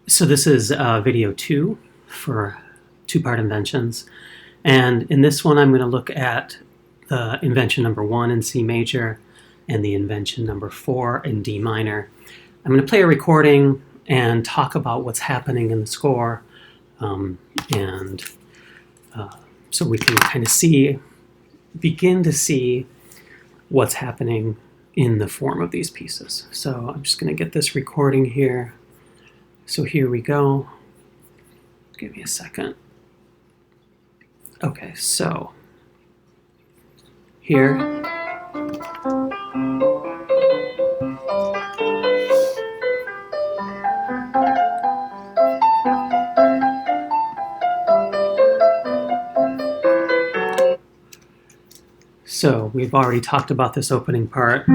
So this is video 2 for two-part inventions. And in this one, I'm going to look at the invention number 1 in C major and the invention number 4 in D minor. I'm going to play a recording and talk about what's happening in the score, so we can kind of begin to see what's happening in the form of these pieces. So I'm just going to get this recording here. So here we go. Give me a second. Okay, so here. So we've already talked about this opening part.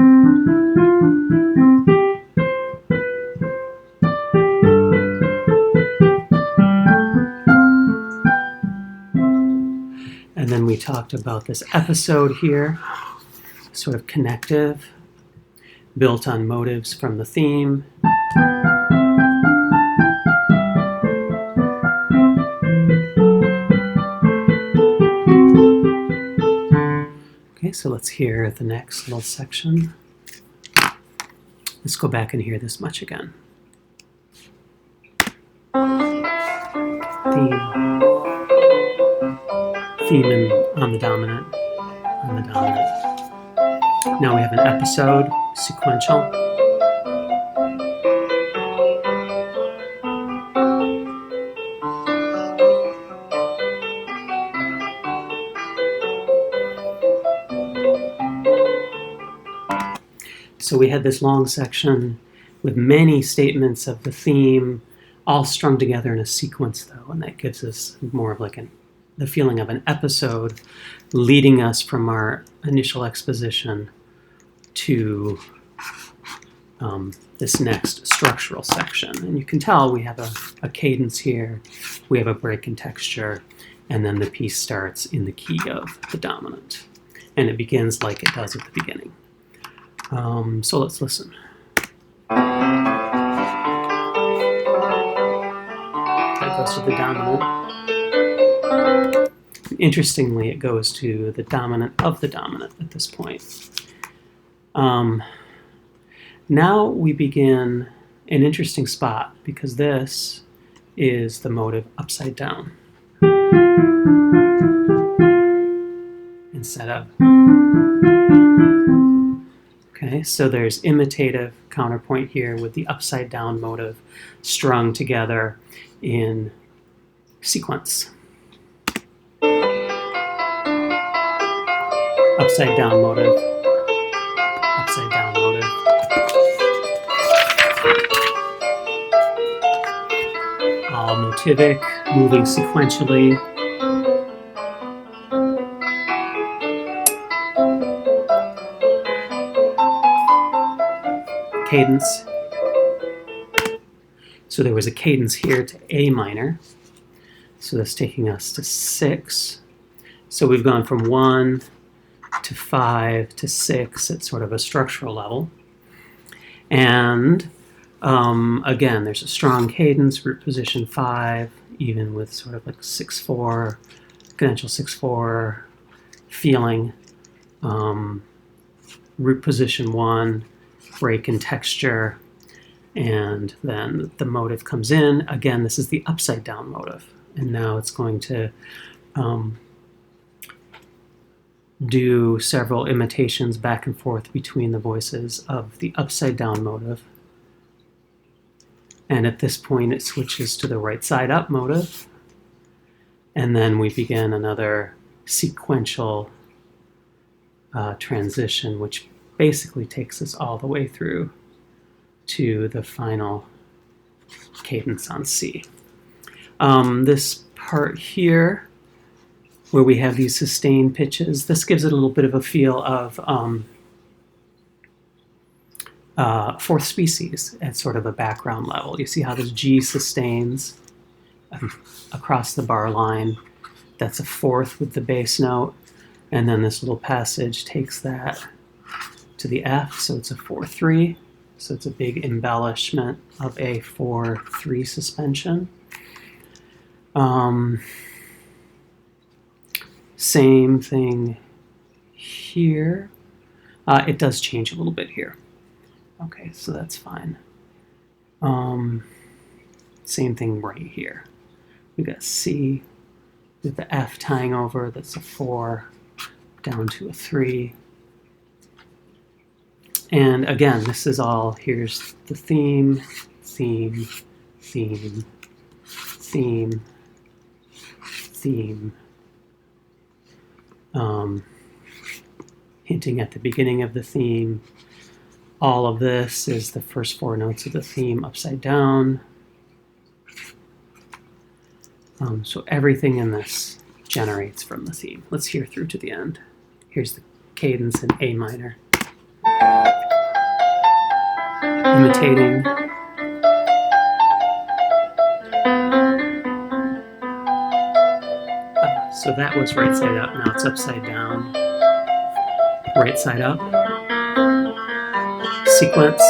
And then we talked about this episode here, sort of connective, built on motives from the theme. Okay, so let's hear the next little section. Let's go back and hear this much again. Theme on the dominant, Now we have an episode, sequential. So we had this long section with many statements of the theme, all strung together in a sequence, though, and that gives us more of like the feeling of an episode, leading us from our initial exposition to this next structural section. And you can tell we have a cadence here, we have a break in texture, and then the piece starts in the key of the dominant. And it begins like it does at the beginning. So let's listen. That goes to the dominant. Interestingly, it goes to the dominant of the dominant at this point. Now we begin an interesting spot because this is the motive upside down instead of. Okay, so there's imitative counterpoint here with the upside down motive strung together in sequence. Upside down motive, upside down motive. All motivic, moving sequentially. Cadence. So there was a cadence here to A minor. So that's taking us to 6. So we've gone from 1 to 5 to 6 at sort of a structural level. And again, there's a strong cadence, root position 5, even with sort of like 6/4, exponential 6/4 feeling. Root position 1, break in texture, and then the motive comes in. Again, this is the upside down motive. And now it's going to do several imitations back and forth between the voices of the upside down motive. And at this point, it switches to the right side up motive. And then we begin another sequential transition, which basically takes us all the way through to the final cadence on C. This part here, where we have these sustained pitches, this gives it a little bit of a feel of fourth species at sort of a background level. You see how this G sustains across the bar line. That's a fourth with the bass note. And then this little passage takes that to the F, so it's a 4/3. So it's a big embellishment of a 4/3 suspension. Same thing here. It does change a little bit here. Okay, so that's fine. Same thing right here. We got C with the F tying over. That's a 4 down to a 3. And again, this is all, here's the theme, theme, theme, theme, theme. Hinting at the beginning of the theme. All of this is the first 4 notes of the theme upside down. So everything in this generates from the theme. Let's hear through to the end. Here's the cadence in A minor. Imitating. So that was right side up, now it's upside down. Right side up. Sequence.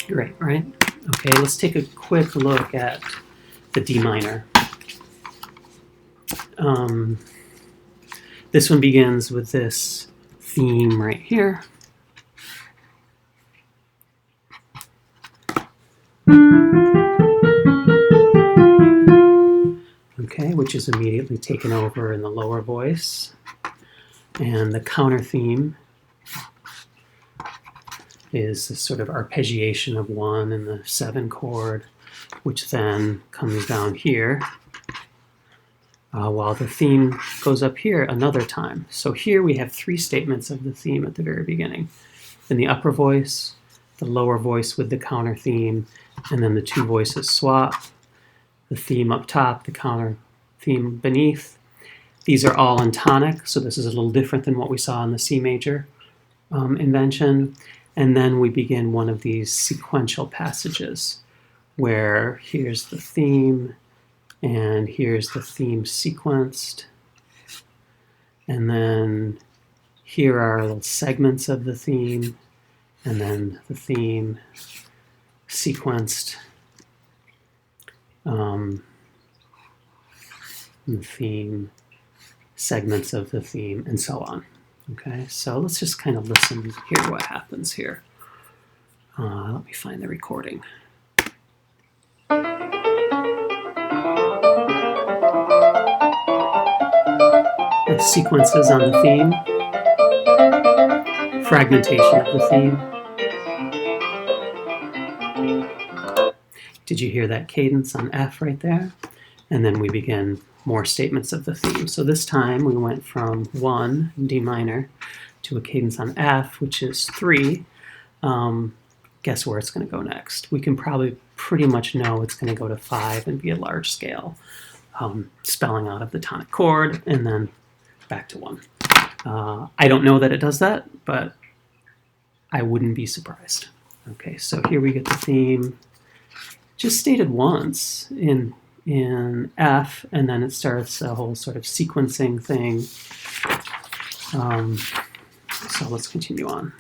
Great, right? Okay, let's take a quick look at the D minor. This one begins with this theme right here. Okay, which is immediately taken over in the lower voice. And the counter theme is this sort of arpeggiation of 1 in the 7 chord, which then comes down here, while the theme goes up here another time. So here we have 3 statements of the theme at the very beginning. In the upper voice, the lower voice with the counter theme, and then the 2 voices swap, the theme up top, the counter theme beneath. These are all in tonic, so this is a little different than what we saw in the C major invention. And then we begin one of these sequential passages where here's the theme and here's the theme sequenced. And then here are little segments of the theme and then the theme sequenced. The theme, segments of the theme, and so on. Okay, so let's just kind of listen, hear what happens here. Let me find the recording. The sequences on the theme, fragmentation of the theme. Did you hear that cadence on F right there? And then we begin more statements of the theme. So this time we went from 1, D minor, to a cadence on F, which is 3. Guess where it's going to go next? We can probably pretty much know it's going to go to 5 and be a large scale, spelling out of the tonic chord, and then back to 1. I don't know that it does that, but I wouldn't be surprised. Okay, so here we get the theme, just stated once in F, and then it starts a whole sort of sequencing thing. So let's continue on.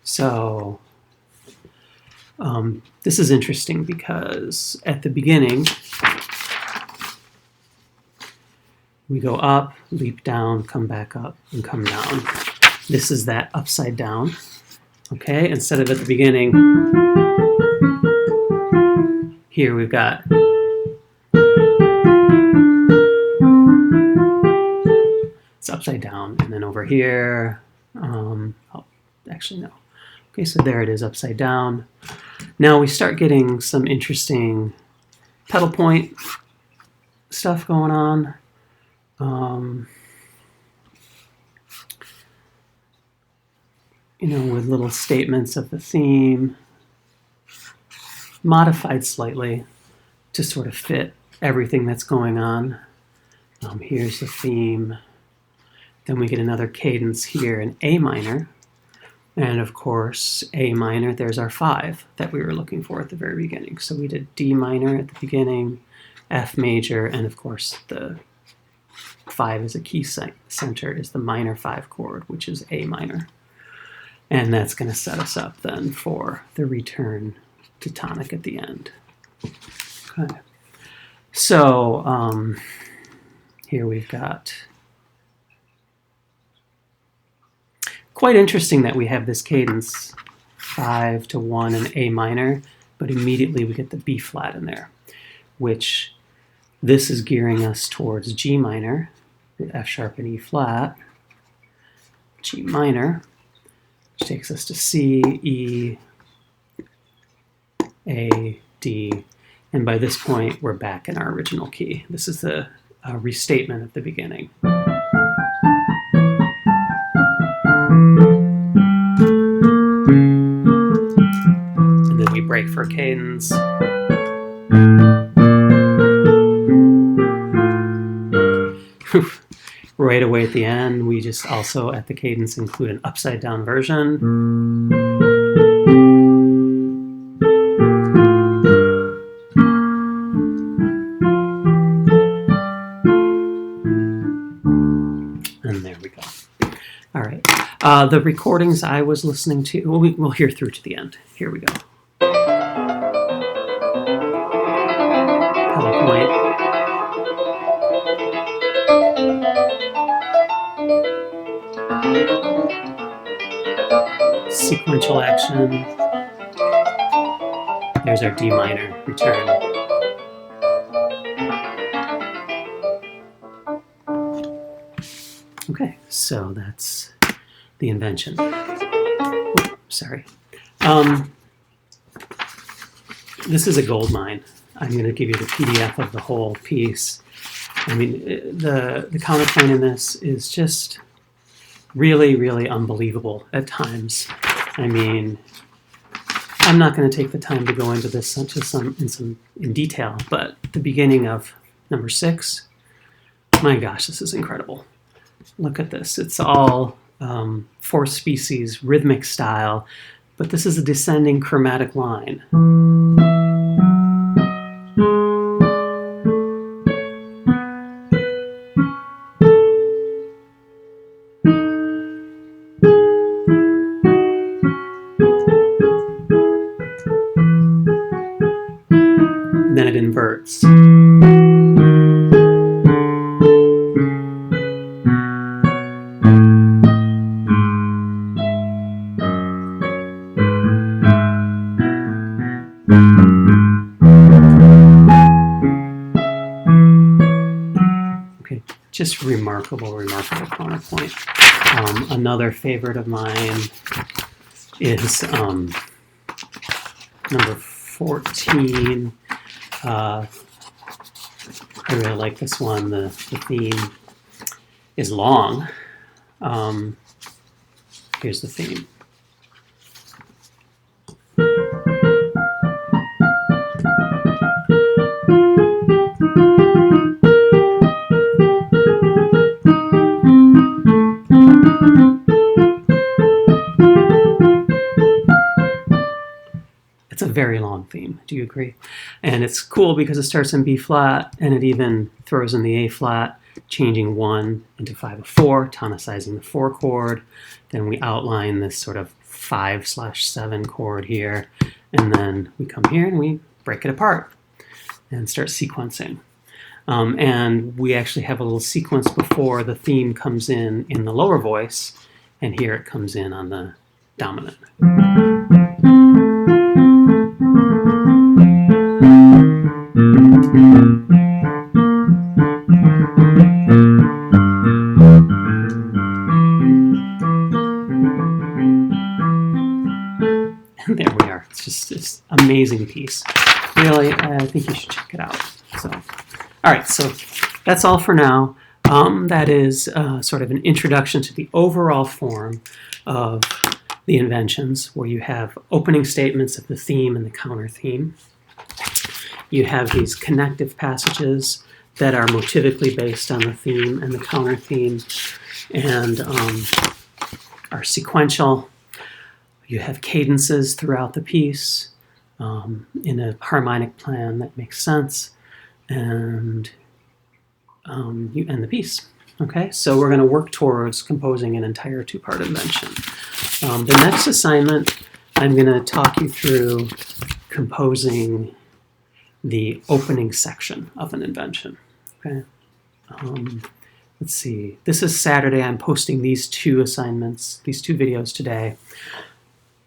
So this is interesting because at the beginning, we go up, leap down, come back up, and come down. This is that upside down, okay? Instead of at the beginning, here we've got it's upside down, and then over here, oh, actually no. Okay, so there it is, upside down. Now we start getting some interesting pedal point stuff going on. You know, with little statements of the theme, modified slightly to sort of fit everything that's going on. Here's the theme. Then we get another cadence here in A minor. And of course, A minor, there's our 5 that we were looking for at the very beginning. So we did D minor at the beginning, F major, and of course the 5 as a key center is the minor 5 chord, which is A minor. And that's going to set us up then for the return to tonic at the end. Okay. So here we've got, quite interesting that we have this cadence 5 to 1 in A minor, but immediately we get the B flat in there, which this is gearing us towards G minor with F sharp and E flat, G minor, which takes us to C, E, A, D, and by this point we're back in our original key. This is the restatement at the beginning. And then we break for cadence. Right away at the end, we just also at the cadence include an upside down version. And there we go. All right. The recordings I was listening to, we'll hear through to the end. Here we go. Counterpoint. Sequential action. There's our D minor return. Okay, so that's the invention. Oh, sorry. This is a gold mine. I'm going to give you the PDF of the whole piece. I mean, the counterpoint in this is just really, really unbelievable at times. I mean, I'm not going to take the time to go into this in detail, but the beginning of number 6, my gosh, this is incredible. Look at this. It's all 4 species, rhythmic style, but this is a descending chromatic line. And then it inverts. Okay, just remarkable, remarkable counterpoint. Another favorite of mine is number 14. I really like this one. The theme is long. Here's the theme. It's a very long theme. Do you agree? And it's cool because it starts in B flat and it even throws in the A flat, changing 1 into 5/4, tonicizing the 4 chord. Then we outline this sort of 5/7 chord here, and then we come here and we break it apart and start sequencing. And we actually have a little sequence before the theme comes in the lower voice, and here it comes in on the dominant. And there we are. It's just this amazing piece. Really, I think you should check it out. So, all right, so that's all for now. That is sort of an introduction to the overall form of the inventions, where you have opening statements of the theme and the counter theme. You have these connective passages that are motivically based on the theme and the counter theme, and are sequential. You have cadences throughout the piece in a harmonic plan that makes sense, and you end the piece. Okay, so we're going to work towards composing an entire two-part invention. The next assignment, I'm going to talk you through composing the opening section of an invention. Okay, let's see. This is Saturday. I'm posting these two assignments, these two videos today,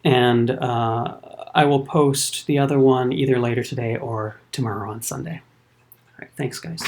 and I will post the other one either later today or tomorrow on Sunday. All right, thanks, guys.